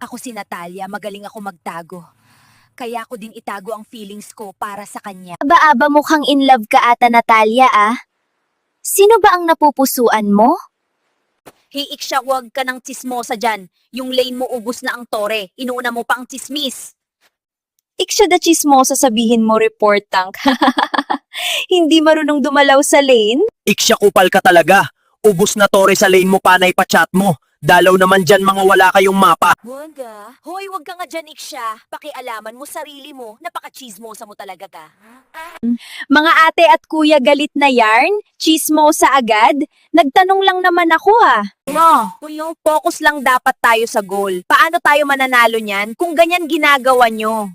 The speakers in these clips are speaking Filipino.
Ako si Natalia, magaling ako magtago. Kaya ko din itago ang feelings ko para sa kanya. Aba-aba mukhang in love ka ata, Natalia, ah. Sino ba ang napupusuan mo? Hiik siya, huwag ka ng tsismosa dyan. Yung lane mo ubus na ang tore. Inuuna mo pa ang tsismis. Iksya da chismosa sabihin mo, report tank. Hindi marunong dumalaw sa lane? Iksya kupal ka talaga. Ubus na tore sa lane mo, panay pa chat mo. Dalaw naman dyan mga wala kayong mapa. Huwag ka. Hoy, huwag ka nga dyan, Iksya. Pakialaman mo sarili mo. Napaka-chismosa mo talaga ka. Mga ate at kuya galit na yarn? Chismosa agad? Nagtanong lang naman ako, ah. No, kung yung focus lang dapat tayo sa goal. Paano tayo mananalo niyan kung ganyan ginagawa nyo?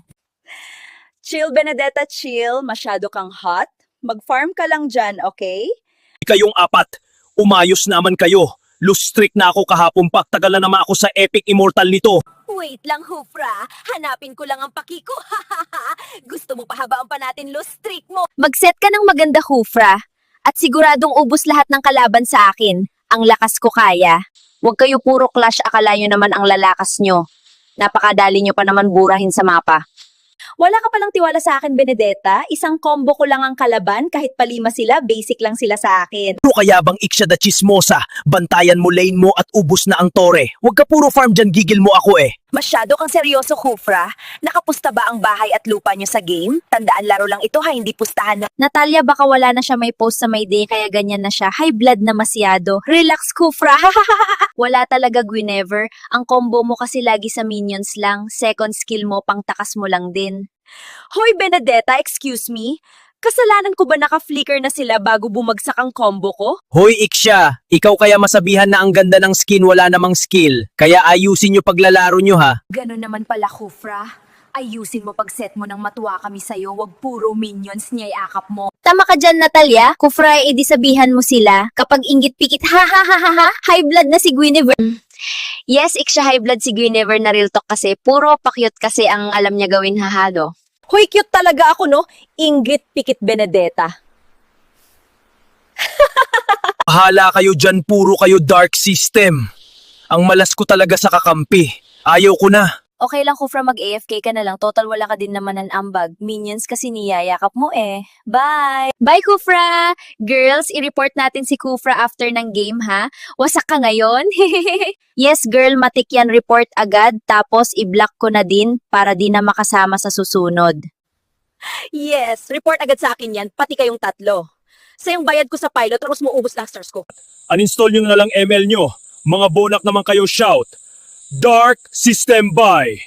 Chill, Benedetta, chill. Masyado kang hot. Mag-farm ka lang dyan, okay? Kayong apat, umayos naman kayo. Lose streak na ako kahapon pa. Tagal na naman ako sa epic immortal nito. Wait lang, Hufra. Hanapin ko lang ang paki ko. Gusto mo pahabaan pa natin loose streak mo? Mag-set ka ng maganda, Hufra. At siguradong ubos lahat ng kalaban sa akin. Ang lakas ko kaya. Huwag kayo puro clash, akala nyo naman ang lalakas nyo. Napakadali nyo pa naman burahin sa mapa. Wala ka palang tiwala sa akin, Benedetta. Isang combo ko lang ang kalaban. Kahit palima sila, basic lang sila sa akin. Ano kaya bang iksya da chismosa? Bantayan mo lane mo at ubus na ang tore. Huwag ka puro farm dyan, gigil mo ako eh. Masyado kang seryoso, Hufra. Nakapusta ba ang bahay at lupa nyo sa game? Tandaan, laro lang ito ha, hindi pustahan na. Natalia, baka wala na siya may post sa may day kaya ganyan na siya. High blood na masyado. Relax, Kufra. Wala talaga, Guinevere. Ang combo mo kasi lagi sa minions lang. Second skill mo, pang takas mo lang din. Hoy, Benedetta, excuse me? Kasalanan ko ba naka-flicker na sila bago bumagsak ang combo ko? Hoy iksya, ikaw kaya masabihan na ang ganda ng skin wala namang skill. Kaya ayusin nyo paglalaro nyo ha. Ganon naman pala, Hufra. Ayusin mo pag set mo ng matuwa kami sa'yo, wag puro minions niya iakap mo. Tama ka dyan, Natalia. Kufra, edi sabihan mo sila. Kapag inggit pikit, ha ha ha ha ha, high blood na si Guinevere. Yes, iksya high blood si Guinevere na real talk kasi. Puro pakyut kasi ang alam niya gawin hahado. Hoy, cute talaga ako, no? Inggit pikit, Benedetta. Bahala kayo dyan, puro kayo dark system. Ang malas ko talaga sa kakampi. Ayaw ko na. Okay lang, Kufra, mag-AFK ka na lang. Total wala ka din naman ng ambag. Minions kasi niyayakap mo eh. Bye! Bye, Kufra! Girls, i-report natin si Kufra after ng game, ha? Wasak ka ngayon? Yes, girl, matik yan. Report agad. Tapos, i-block ko na din para di na makasama sa susunod. Yes, report agad sa akin yan, pati kayong tatlo. Sa yung bayad ko sa pilot, tapos mo ubos na stars ko. Uninstall nyo na lang ML nyo. Mga bonak naman kayo shout. Dark System Buy.